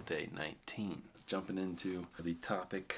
day 19. Jumping into the topic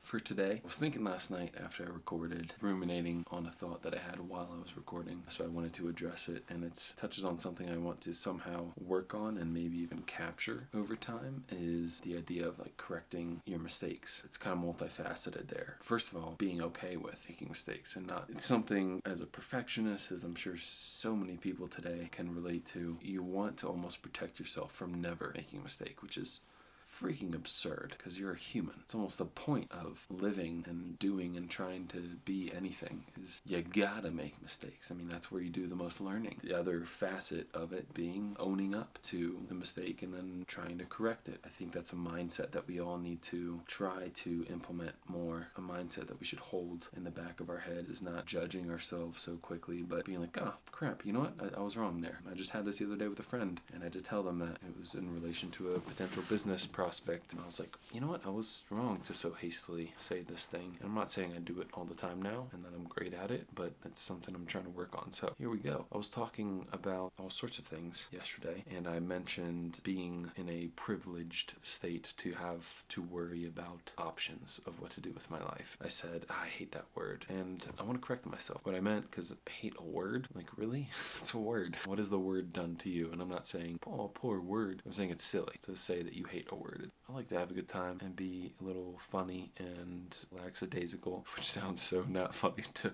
for today. I was thinking last night after I recorded, ruminating on a thought that I had while I was recording, so I wanted to address it, and it touches on something I want to somehow work on and maybe even capture over time, is the idea of like correcting your mistakes. It's kind of multifaceted there. First of all, being okay with making mistakes and not, it's something as a perfectionist, as I'm sure so many people today can relate to, you want to almost protect yourself from never making a mistake, which is freaking absurd because you're a human. It's almost the point of living and doing and trying to be anything is you gotta make mistakes. I mean, that's where you do the most learning. The other facet of it being owning up to the mistake and then trying to correct it. I think that's a mindset that we all need to try to implement more. A mindset that we should hold in the back of our head is not judging ourselves so quickly, but being like, oh crap, you know what? I was wrong there. I just had this the other day with a friend and I had to tell them that it was in relation to a potential business prospect, and I was like, you know what, I was wrong to so hastily say this thing. And I'm not saying I do it all the time now and that I'm great at it, but it's something I'm trying to work on. So here we go. I was talking about all sorts of things yesterday, and I mentioned being in a privileged state to have to worry about options of what to do with my life. I said, I hate that word, and I want to correct myself. What I meant, because I hate a word, like really? It's a word. What has the word done to you? And I'm not saying, oh, poor word. I'm saying it's silly to say that you hate a word. I like to have a good time and be a little funny and lackadaisical, which sounds so not funny to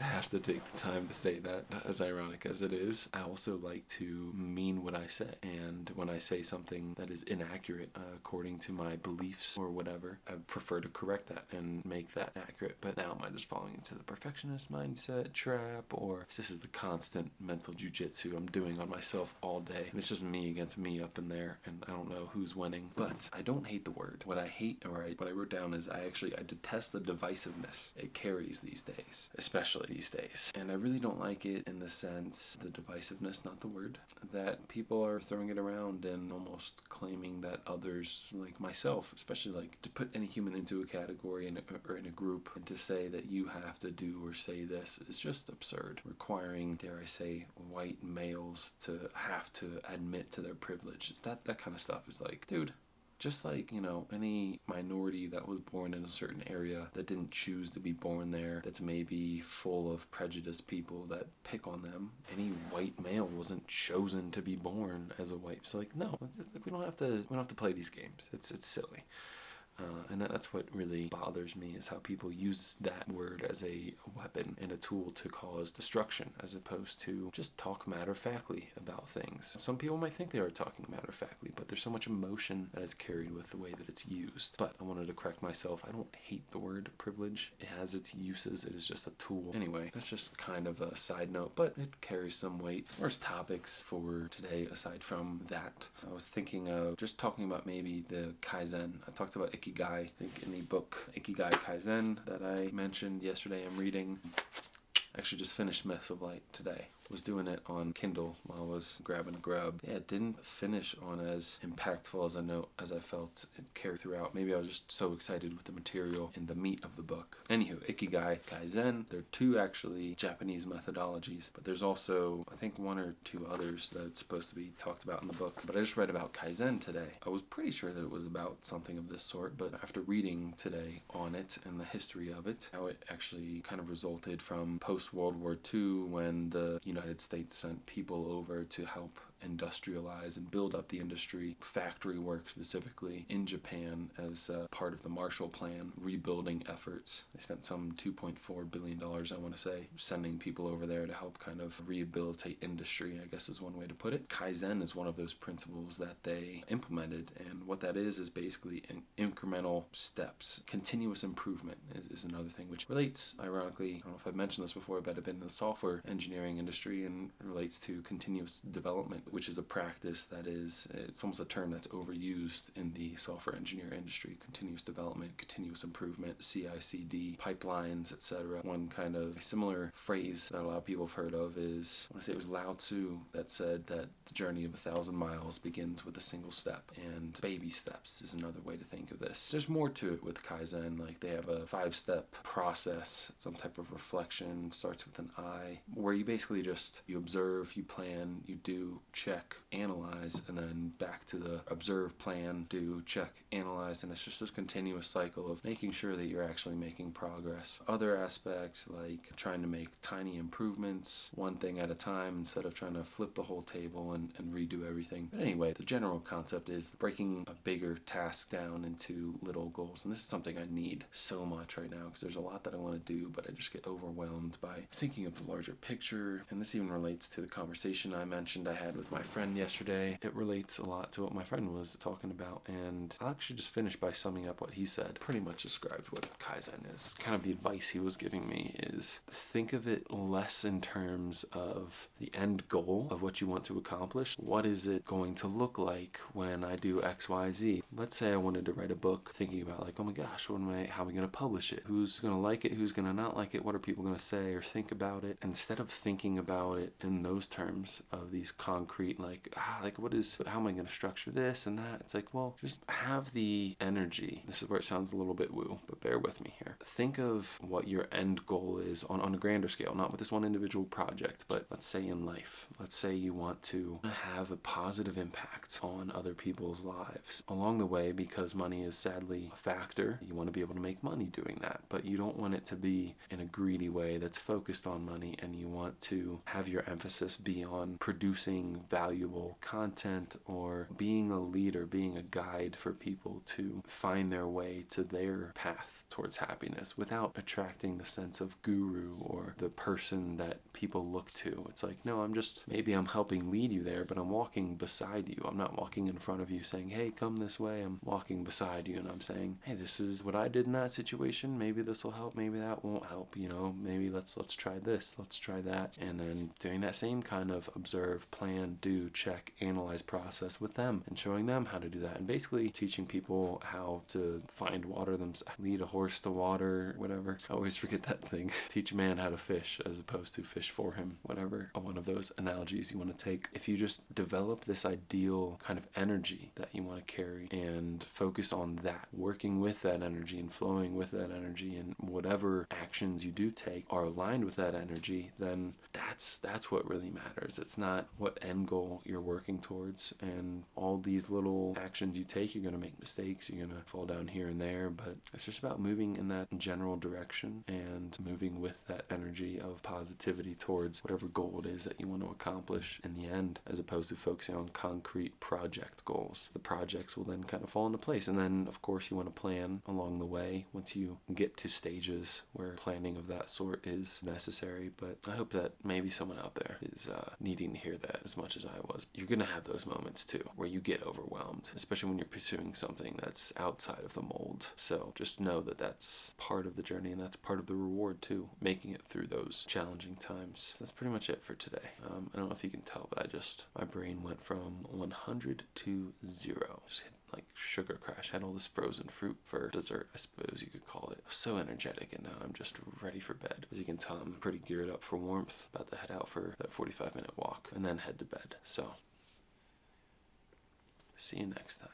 have to take the time to say that, as ironic as it is. I also like to mean what I say, and when I say something that is inaccurate according to my beliefs or whatever, I prefer to correct that and make that accurate. But now am I just falling into the perfectionist mindset trap, or this is the constant mental jujitsu I'm doing on myself all day, and it's just me against me up in there, and I don't know who's winning. But I don't hate the word. What I hate, or what I wrote down is I detest the divisiveness it carries these days, especially these days. And I really don't like it in the sense, the divisiveness, not the word, that people are throwing it around and almost claiming that others, like myself, especially like to put any human into a category or in a group, and to say that you have to do or say this is just absurd. Requiring, dare I say, white males to have to admit to their privilege. That kind of stuff is like, dude, just like, you know, any minority that was born in a certain area that didn't choose to be born there, that's maybe full of prejudiced people that pick on them. Any white male wasn't chosen to be born as a white. So like, no, we don't have to play these games. It's silly. And that's what really bothers me, is how people use that word as a weapon and a tool to cause destruction, as opposed to just talk matter-of-factly about things. Some people might think they are talking matter-of-factly, but there's so much emotion that is carried with the way that it's used. But I wanted to correct myself. I don't hate the word privilege. It has its uses. It is just a tool. Anyway, that's just kind of a side note, but it carries some weight. As far as topics for today, aside from that, I was thinking of just talking about maybe the Kaizen. I talked about Ikigai, I think, in the book Ikigai Kaizen that I mentioned yesterday. I'm reading. Actually just finished Myths of Light today. Was doing it on Kindle while I was grabbing a grub. Yeah, it didn't finish on as impactful as I felt it carried throughout. Maybe I was just so excited with the material and the meat of the book. Anywho, Ikigai Kaizen. There are two actually Japanese methodologies, but there's also, I think, one or two others that's supposed to be talked about in the book. But I just read about Kaizen today. I was pretty sure that it was about something of this sort, but after reading today on it and the history of it, how it actually kind of resulted from post-World War II, when the United States sent people over to help industrialize and build up the industry, factory work specifically, in Japan as part of the Marshall Plan rebuilding efforts. They spent some $2.4 billion, I want to say, sending people over there to help kind of rehabilitate industry, I guess is one way to put it. Kaizen is one of those principles that they implemented, and what that is basically incremental steps. Continuous improvement is another thing, which relates, ironically, I don't know if I've mentioned this before, but I've been in the software engineering industry, and relates to continuous development, which is a practice that is, it's almost a term that's overused in the software engineer industry. Continuous development, continuous improvement, CI/CD, pipelines, etc. One kind of similar phrase that a lot of people have heard of is, I want to say it was Lao Tzu that said that the journey of 1,000 miles begins with a single step, and baby steps is another way to think of this. There's more to it with Kaizen, like they have a 5-step process, some type of reflection, starts with an I, where you basically just, you observe, you plan, you do, check, analyze, and then back to the observe, plan, do, check, analyze, and it's just this continuous cycle of making sure that you're actually making progress. Other aspects like trying to make tiny improvements, one thing at a time, instead of trying to flip the whole table and redo everything. But anyway, the general concept is breaking a bigger task down into little goals, and this is something I need so much right now because there's a lot that I want to do, but I just get overwhelmed by thinking of the larger picture. And this even relates to the conversation I mentioned I had with my friend yesterday. It relates a lot to what my friend was talking about, and I'll actually just finish by summing up what he said. Pretty much describes what Kaizen is. It's kind of the advice he was giving me is think of it less in terms of the end goal of what you want to accomplish. What is it going to look like when I do X, Y, Z? Let's say I wanted to write a book, thinking about like, oh my gosh, how am I going to publish it? Who's going to like it? Who's going to not like it? What are people going to say or think about it? Instead of thinking about it in those terms of these concrete, how am I going to structure this and that? It's like, well, just have the energy. This is where it sounds a little bit woo, but bear with me here. Think of what your end goal is on a grander scale, not with this one individual project, but let's say in life. Let's say you want to have a positive impact on other people's lives along the way, because money is sadly a factor. You want to be able to make money doing that, but you don't want it to be in a greedy way that's focused on money, and you want to have your emphasis be on producing valuable content or being a leader, being a guide for people to find their way to their path towards happiness without attracting the sense of guru or the person that people look to. It's like, no, maybe I'm helping lead you there, but I'm walking beside you. I'm not walking in front of you saying, hey, come this way. I'm walking beside you and I'm saying, hey, this is what I did in that situation. Maybe this will help. Maybe that won't help. Maybe let's try this. Let's try that. And then doing that same kind of observe, plan, do, check, analyze process with them and showing them how to do that. And basically teaching people how to find water themselves, lead a horse to water, whatever. I always forget that thing. Teach a man how to fish as opposed to fish for him, whatever. One of those analogies you want to take. If you just develop this ideal kind of energy that you want to carry and focus on that, working with that energy and flowing with that energy, and whatever actions you do take are aligned with that energy, then that's what really matters. It's not what end goal you're working towards, and all these little actions you take, you're going to make mistakes, you're going to fall down here and there, but it's just about moving in that general direction and moving with that energy of positivity towards whatever goal it is that you want to accomplish in the end, as opposed to focusing on concrete project goals. The projects will then kind of fall into place, and then of course you want to plan along the way once you get to stages where planning of that sort is necessary. But I hope that maybe someone out there is needing to hear that as much as I was. You're going to have those moments too where you get overwhelmed, especially when you're pursuing something that's outside of the mold. So just know that that's part of the journey, and that's part of the reward too, making it through those challenging times. So that's pretty much it for today. I don't know if you can tell, but my brain went from 100 to 0. Just hit like sugar crash. Had all this frozen fruit for dessert, I suppose you could call it. So energetic, and now I'm just ready for bed. As you can tell, I'm pretty geared up for warmth. About to head out for that 45-minute walk and then head to bed. So see you next time.